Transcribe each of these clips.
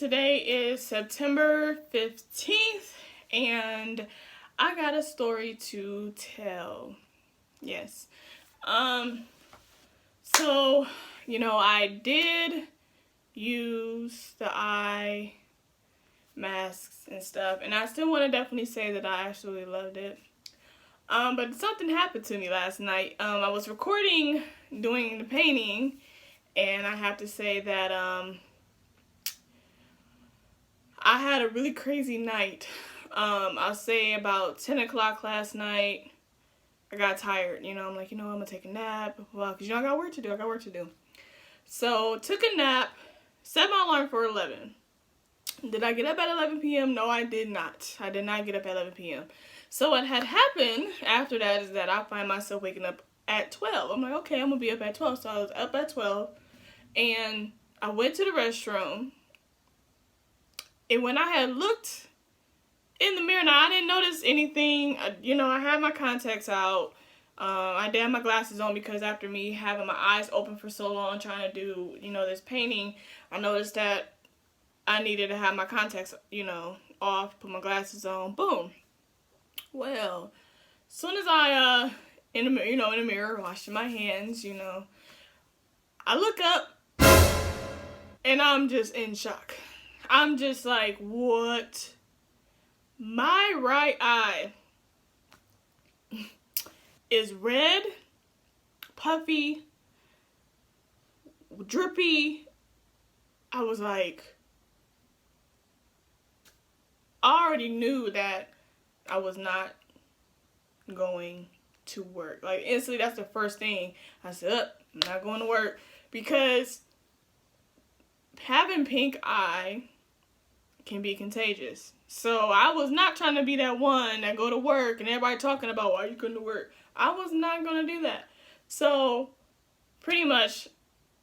Today is September 15th, and I got a story to tell. Yes. So, I did use the eye masks and stuff, and I still want to definitely say that I actually loved it. But something happened to me last night. I was recording doing the painting, and I have to say that I had a really crazy night. I'll say about 10 o'clock last night, I got tired. I'm like, I'm going to take a nap. Well, because, I got work to do. So, took a nap, set my alarm for 11. Did I get up at 11 p.m.? No, I did not. I did not get up at 11 p.m. So, what had happened after that is that I find myself waking up at 12. I'm like, okay, I'm going to be up at 12. So, I was up at 12, and I went to the restroom. And when I had looked in the mirror, now I didn't notice anything. I had my contacts out. I did have my glasses on because after me having my eyes open for so long trying to do, this painting, I noticed that I needed to have my contacts, off, put my glasses on. Boom. Well, as soon as I, in the mirror, washing my hands, I look up and I'm just in shock. I'm just like, what? My right eye is red, puffy, drippy. I was like, I already knew that I was not going to work. Like, instantly, that's the first thing. I said, I'm not going to work. Because having pink eye can be contagious. So I was not trying to be that one that go to work and everybody talking about why you couldn't do work. I was not going to do that. So pretty much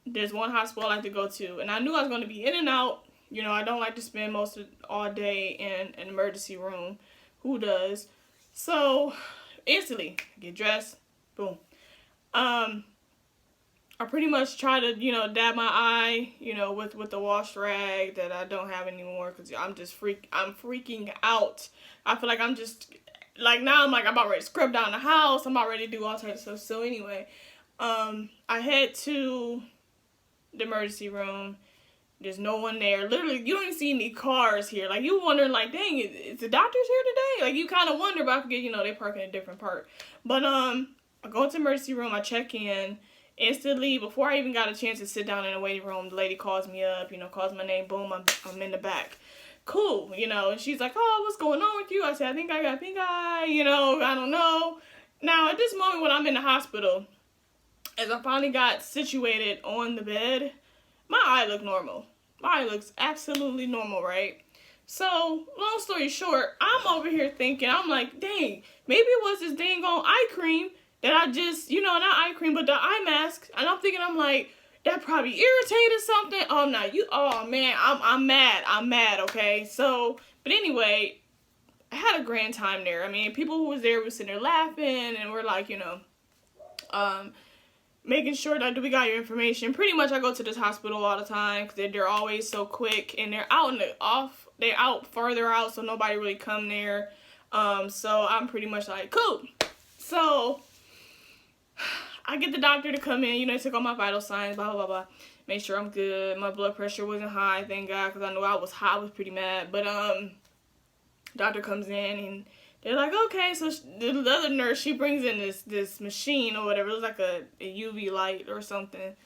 there's one hospital I like to go to, and I knew I was going to be in and out. I don't like to spend all day in an emergency room. Who does? So instantly get dressed, boom. I pretty much try to, dab my eye, with the wash rag that I don't have anymore because I'm freaking out. I feel like I'm just, now I'm about ready to scrub down the house. I'm about ready to do all types of stuff. So anyway, I head to the emergency room. There's no one there. Literally, you don't even see any cars here. You wondering, dang, is the doctors here today? You kind of wonder, but I forget, they park in a different part. But, I go into the emergency room, I check in. Instantly, before I even got a chance to sit down in the waiting room, the lady calls me up, calls my name, boom, I'm in the back. Cool, and she's like, oh, what's going on with you? I said, I think I got pink eye, I don't know. Now, at this moment when I'm in the hospital, as I finally got situated on the bed, my eye looked normal. My eye looks absolutely normal, right? So, long story short, I'm over here thinking, I'm like, dang, maybe it was this dang on eye cream that I just, not eye cream, but the eye mask. And I'm thinking, I'm like, that probably irritated something. Oh, no, oh, man, I'm mad, okay? So, but anyway, I had a grand time there. I mean, people who was there were sitting there laughing, and we're like, making sure that we got your information. Pretty much, I go to this hospital all the time, because they're always so quick, and they're out further out, so nobody really come there. So I'm pretty much like, cool. So I get the doctor to come in, they took all my vital signs, blah, blah, blah, blah. Make sure I'm good. My blood pressure wasn't high, thank God, because I knew I was high. I was pretty mad. But, doctor comes in, and they're like, okay, so the other nurse, she brings in this machine or whatever. It was like a UV light or something.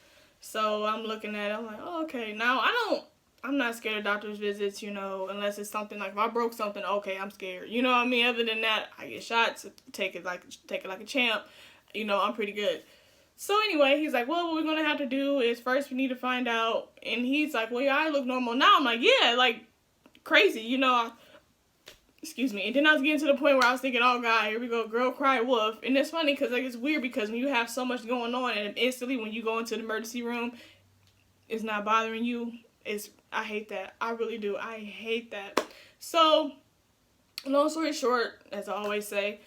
So I'm looking at it, I'm like, oh, okay. Now, I'm not scared of doctor's visits, unless it's something like, if I broke something, okay, I'm scared. You know what I mean? Other than that, I get shots, take it like a champ. I'm pretty good. So anyway, he's like, well, what we're going to have to do is first we need to find out. And he's like, well, your eye look normal now. I'm like, yeah, crazy, excuse me. And then I was getting to the point where I was thinking, oh, God, here we go, girl cry wolf. And it's funny because, it's weird because when you have so much going on and instantly when you go into the emergency room, it's not bothering you. I hate that. I really do. I hate that. So, long story short, as I always say,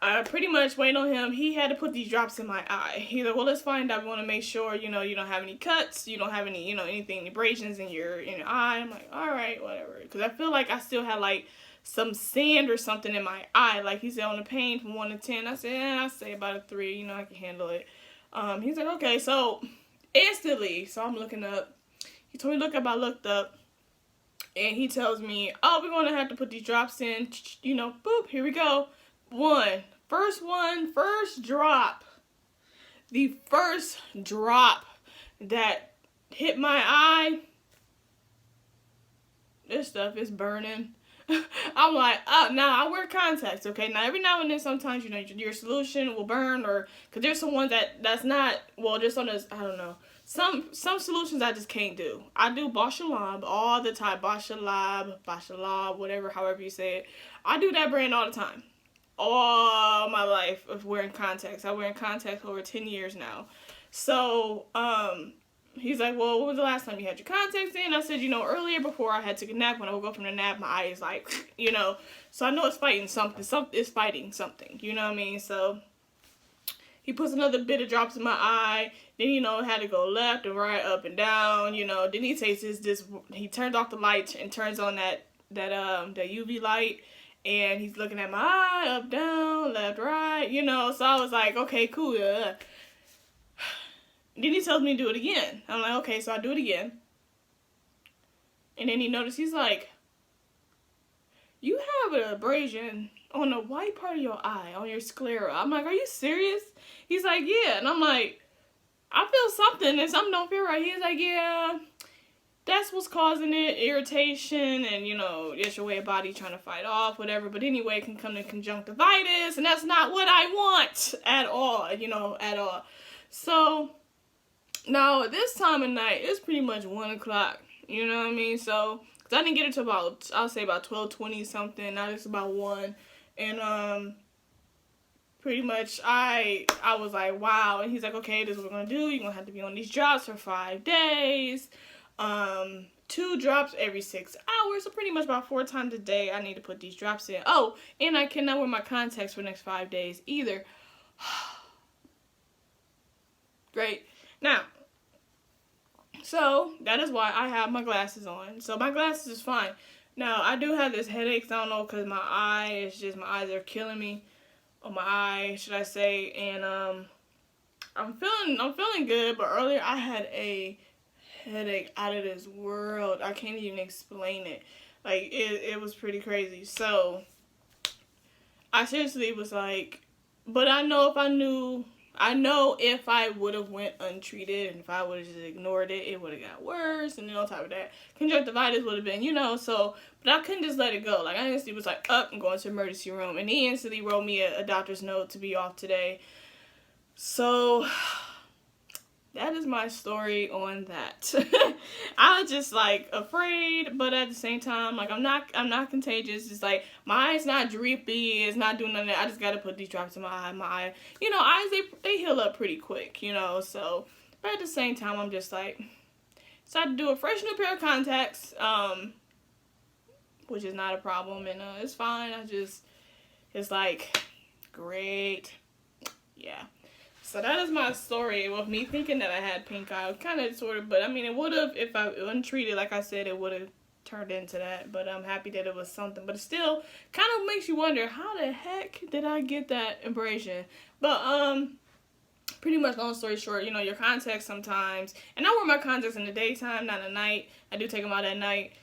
I pretty much waited on him. He had to put these drops in my eye. He's like, well, let's find out. We want to make sure, you know, you don't have any cuts. You don't have any, you know, anything, abrasions in your eye. I'm like, all right, whatever. Because I feel like I still had, like, some sand or something in my eye. Like, he said on the pain from 1 to 10. I said, I say about a 3. You know, I can handle it. He's like, okay. So, instantly, so I'm looking up. He told me to look up. I looked up. And he tells me, oh, we're going to have to put these drops in. You know, boop, here we go. First drop. The first drop that hit my eye. This stuff is burning. I'm like, oh, now I wear contacts, okay? Now, every now and then, sometimes, you know, your solution will burn, or, because there's some ones that's not, well, just on this, I don't know. Some solutions I just can't do. I do Boshalab all the time. Boshalab, whatever, however you say it. I do that brand all the time. All my life of wearing contacts. I wear contacts over 10 years now. So, he's like, well, what was the last time you had your contacts in? I said, you know, earlier before I had took a nap. When I woke up from the nap, my eye is like, you know. So I know it's fighting something. It's fighting something. You know what I mean? So he puts another bit of drops in my eye. Then, you know, had to go left and right, up and down. You know, then he takes this. He turns off the light and turns on that UV light. And he's looking at my eye, up, down, left, right. You know, so I was like, okay, cool. Then he tells me to do it again. I'm like, okay, so I do it again. And then he noticed, he's like, you have an abrasion on the white part of your eye, on your sclera. I'm like, are you serious? He's like, yeah. And I'm like, I feel something and something don't feel right. He's like, yeah, that's what's causing it, irritation, and, you know, it's your way of body trying to fight off, whatever. But anyway, it can come to conjunctivitis, and that's not what I want at all, you know, at all. So, now, at this time of night, it's pretty much 1 o'clock, you know what I mean? So, because I didn't get it till about, I'll say about 12:20 something, now it's about 1, and, pretty much, I was like, wow, and he's like, okay, this is what we're going to do, you're going to have to be on these drops for 5 days, 2 drops every 6 hours, so pretty much about 4 times a day, I need to put these drops in. Oh, and I cannot wear my contacts for the next 5 days either. Great. Now, so that is why I have my glasses on. So my glasses is fine. Now, I do have this headache. I don't know, because my eyes are killing me. On my eye, should I say. And I'm feeling good, but earlier I had a headache out of this world. I can't even explain it. Like, it was pretty crazy. So I seriously was like, but I know if I would have went untreated and if I would have just ignored it, it would have got worse. And then on top of that, conjunctivitis would have been, you know, so, but I couldn't just let it go. Like, I instantly was like, up and going to emergency room. And he instantly wrote me a doctor's note to be off today. So that is my story on that. I was just like afraid, but at the same time, like I'm not contagious. It's like my eye's not drippy, it's not doing nothing. I just gotta put these drops in my eye. My eye, you know, eyes they heal up pretty quick, you know. So, but at the same time, I'm just like, decided to do a fresh new pair of contacts, which is not a problem, and it's fine. It's like great, yeah. So that is my story with me thinking that I had pink eye. Kind of, sort of, but I mean, it would have, if I untreated, like I said, it would have turned into that. But I'm happy that it was something. But it still kind of makes you wonder, how the heck did I get that abrasion? But, pretty much, long story short, you know, your contacts sometimes, and I wear my contacts in the daytime, not at night. I do take them out at night,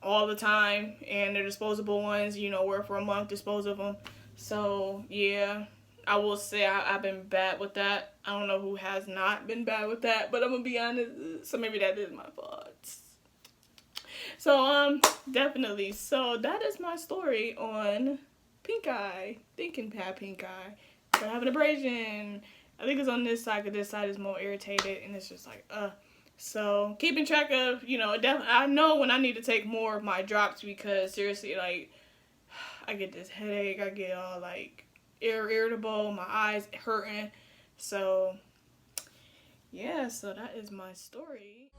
all the time. And they're disposable ones, you know, wear for a month, dispose of them. So, yeah. I will say I've been bad with that. I don't know who has not been bad with that, but I'm going to be honest. So maybe that is my fault. So, definitely. So that is my story on pink eye. Thinking I have pink eye. But I have an abrasion. I think it's on this side, because this side is more irritated. And it's just like, So, keeping track of, you know, I know when I need to take more of my drops, because seriously, like, I get this headache. I get all, like, irritable, my eyes hurting. So yeah, so that is my story.